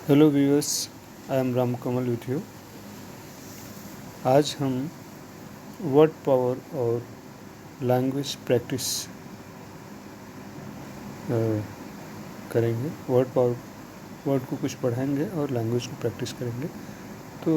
Hello viewers, I am Ram Kamal with you. आज हम word power और लैंग्वेज प्रैक्टिस करेंगे। वर्ड को कुछ पढ़ाएंगे और लैंग्वेज को प्रैक्टिस करेंगे। तो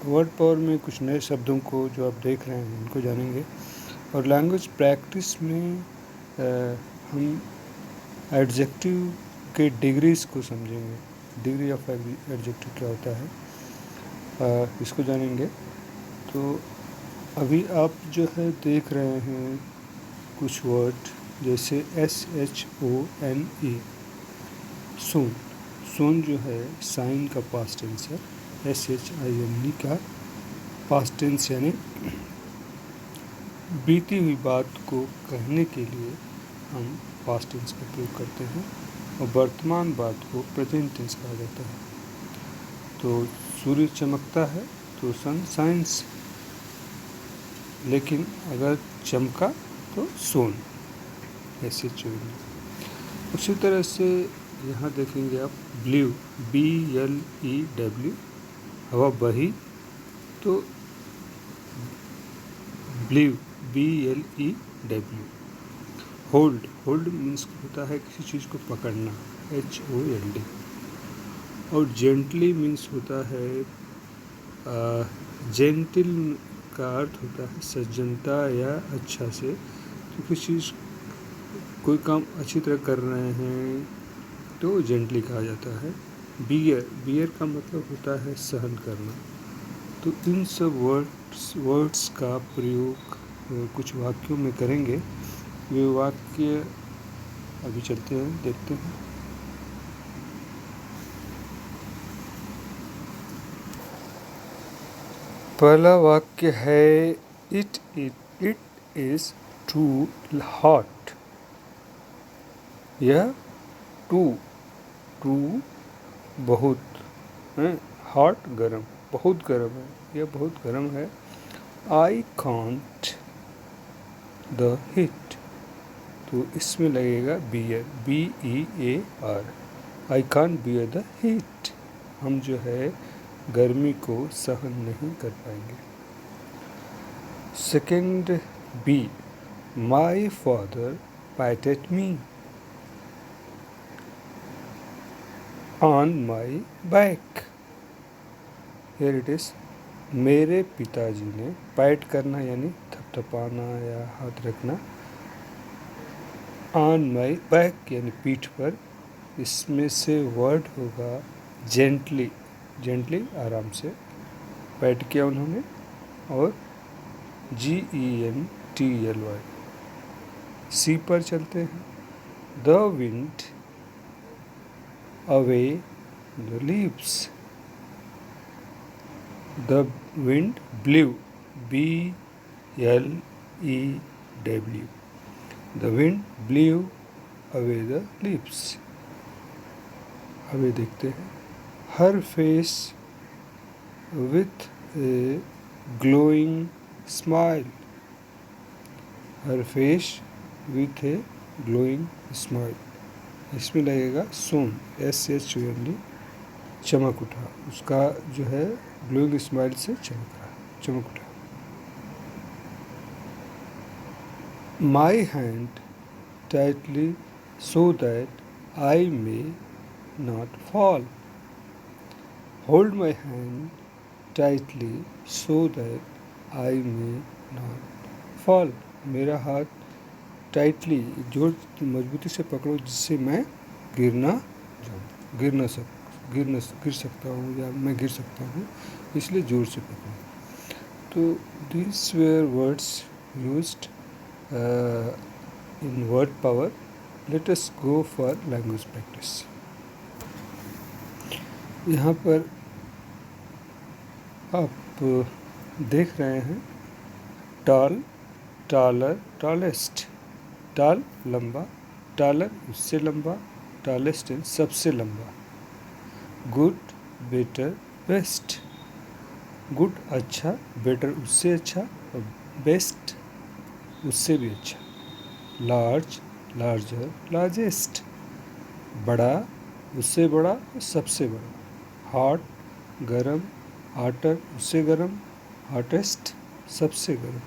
वर्ड पावर में कुछ नए शब्दों को जो आप देख रहे हैं उनको जानेंगे, और लैंग्वेज प्रैक्टिस में हम एडजेक्टिव के डिग्रीज़ को समझेंगे। डिग्री ऑफ एडजेक्टिव क्या होता है, इसको जानेंगे। तो अभी आप जो है देख रहे हैं कुछ वर्ड, जैसे SHONE, सून। सून जो है साइन का पास्ट टेंस है। SHINE का पास्ट टेंस यानी बीती हुई बात को कहने के लिए हम पास्ट टेंस का प्रयोग करते हैं, और वर्तमान बात को प्रेजेंट टेंस कहा जाता है। तो सूर्य चमकता है तो सन साइंस, लेकिन अगर चमका तो सोन, ऐसे चुनेंगे। उसी तरह से यहाँ देखेंगे आप ब्ल्यू, BLEW, हवा बही तो blue, BLEW। Hold, hold means होता है किसी चीज़ को पकड़ना, HOLD। और जेंटली मीन्स होता है जेंटिल का अर्थ होता है सज्जनता या अच्छा से। तो किसी चीज़ कोई काम अच्छी तरह कर रहे हैं तो जेंटली कहा जाता है। बियर, बियर का मतलब होता है सहन करना। तो इन सब वर्ड्स का प्रयोग कुछ वाक्यों में करेंगे। वे वाक्य अभी चलते हैं, देखते हैं। पहला वाक्य है इट इज टू हॉट। यह टू बहुत है, हॉट गर्म, बहुत गर्म है, यह बहुत गर्म है। आई कांट द हीट, तो इसमें लगेगा bear, BEAR। I can't bear the heat, हम जो है गर्मी को सहन नहीं कर पाएंगे। Second B, my father patted me on my back. Here it is, मेरे पिताजी ने, पैट करना यानी थपथपाना या हाथ रखना, ऑन माई बैक यानी पीठ पर। इसमें से वर्ड होगा जेंटली, जेंटली आराम से पैट किया उन्होंने, और GENTLY। सी पर चलते हैं। The wind away the leaves, the wind blew, BLEW, the wind blew away the leaves. अभी देखते हैं। Her face with a glowing smile, her face with a glowing smile, इसमें लगेगा सोन, SHONE, चमक उठा, उसका जो है ग्लोइंग स्माइल से चमक रहा, चमक उठा। My hand tightly so that I may not fall, hold my hand tightly so that I may not fall, मेरा हाथ टाइटली, जोर मजबूती से पकड़ो जिससे मैं गिर सकता हूँ या मैं गिर सकता हूँ, इसलिए जोर से पकड़ो। तो this were words used in word power. Let us go for language practice. यहाँ पर आप देख रहे हैं टॉल, टॉलर, टॉलेस्ट। टॉल लंबा, टॉलर उससे लंबा, टॉलेस्ट सबसे लंबा। Good, better, best. गुड अच्छा, बेटर उससे अच्छा, और बेस्ट उससे भी अच्छा। Large, larger, largest. बड़ा, उससे बड़ा, सबसे बड़ा। हॉट, गरम, हॉटर, उससे गरम, हॉटेस्ट, सबसे गरम।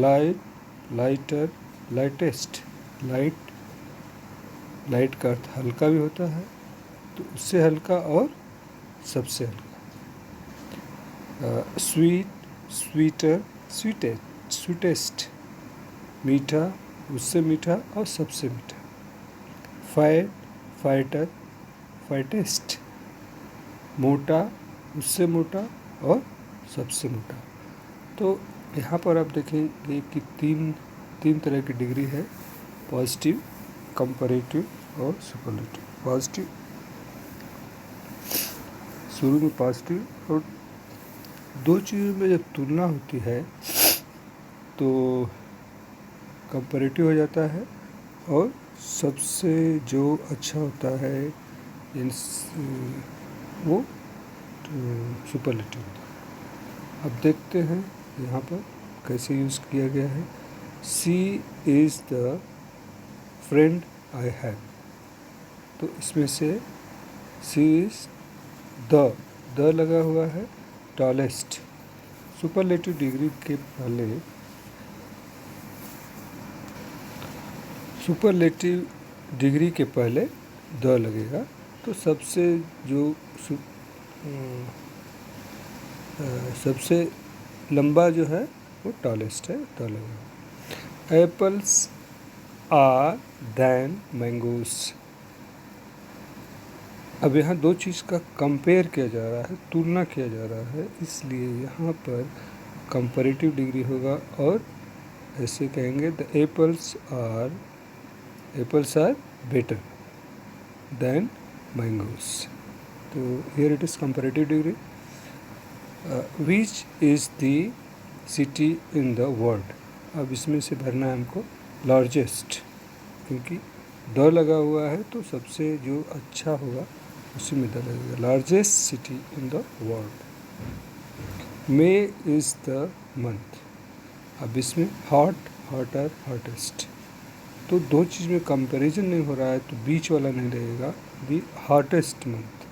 Light, lighter, lightest, light, light का अर्थ हल्का भी होता है, तो उससे हल्का और सबसे हल्का। Sweet, sweeter, sweetest, sweetest. मीठा, उससे मीठा और सबसे मीठा। Fight, fighter, fightest. मोटा, उससे मोटा और सबसे मोटा। तो यहाँ पर आप देखेंगे कि तीन तरह की डिग्री है, पॉजिटिव, कंपैरेटिव और सुपरलेटिव। पॉजिटिव, शुरू में पॉजिटिव, और दो चीज़ों में जब तुलना होती है तो कंपैरेटिव हो जाता है, और सबसे जो अच्छा होता है वो सुपरलेटिव होता है। अब देखते हैं यहाँ पर कैसे यूज़ किया गया है। She is the friend I have, तो इसमें से सी इज़ द लगा हुआ है, टॉलेस्ट। सुपरलेटिव डिग्री के पहले, सुपरलेटिव डिग्री के पहले द लगेगा, तो सबसे जो सबसे लंबा जो है वो टॉलेस्ट है, द लगेगा। Apples are than mangoes. अब यहाँ दो चीज़ का कंपेयर किया जा रहा है, तुलना किया जा रहा है, इसलिए यहाँ पर कंपैरेटिव डिग्री होगा, और ऐसे कहेंगे the apples are better than mangoes. तो here it is comparative degree. Which is the city in the world. अब इसमें से भरना है हमको लार्जेस्ट, क्योंकि द लगा हुआ है तो सबसे जो अच्छा होगा उसी में द लगेगा। Largest city in the world. May is the month. अब इसमें हॉट, हॉटर, हॉटेस्ट, तो दो चीज़ में कंपैरिजन नहीं हो रहा है तो बीच वाला नहीं लगेगा, the hottest month.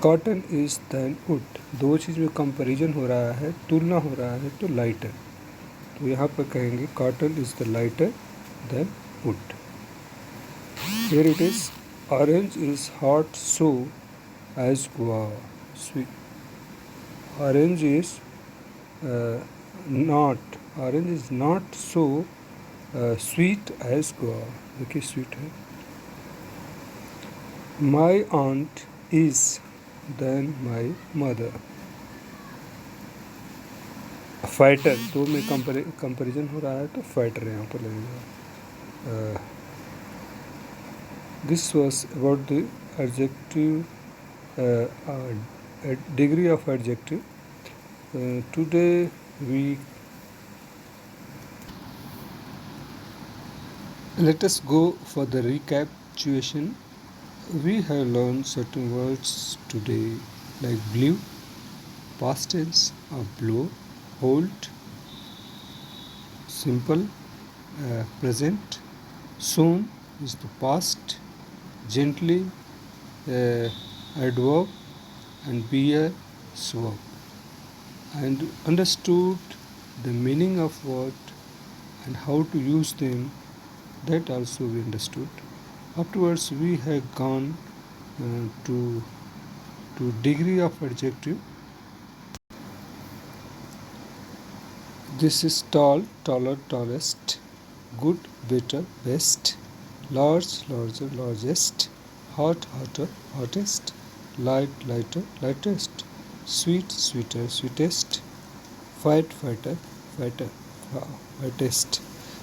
Cotton is than wood, दो चीज़ में कंपैरिजन हो रहा है, तुलना हो रहा है, तो लाइटर, तो यहाँ पर कहेंगे cotton is the lighter than would. Here it is orange is hot so as guava. Sweet. Orange is not so sweet as guava. देखिए स्वीट है। My aunt is than my mother. Fighter, दो में comparison हो रहा है तो fighter यहाँ पर लगेगा। This was about the adjective, degree of adjective. Today let us go for the recapitulation. We have learned certain words today like blew, past tense of blow, hold, simple, present, soon is the past, gently, adverb, and bear, verb, and understood the meaning of word and how to use them, that also we understood. Afterwards we have gone to degree of adjective. This is tall, taller, tallest, good, better, best, large, larger, largest, hot, hotter, hottest, light, lighter, lightest, sweet, sweeter, sweetest, fight, fighter, fighter, fightest.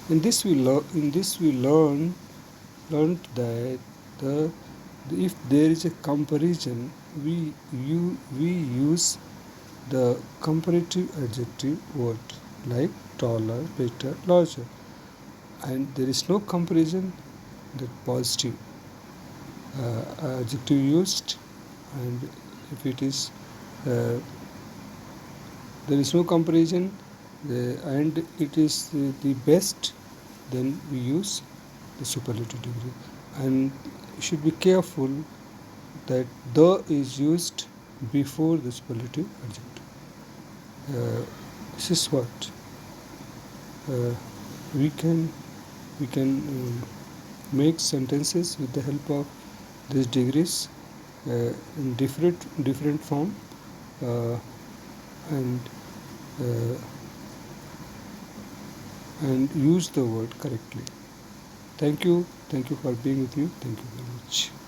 In this we learned that if there is a comparison, we use the comparative adjective word like taller, better, larger, and there is no comparison, that positive adjective used, and if it is there is no comparison and it is the best, then we use the superlative degree. And you should be careful that the is used before the superlative adjective. This is what uh, we can make sentences with the help of these degrees in different form uh, and uh, and use the word correctly. Thank you for being with me. Thank you very much.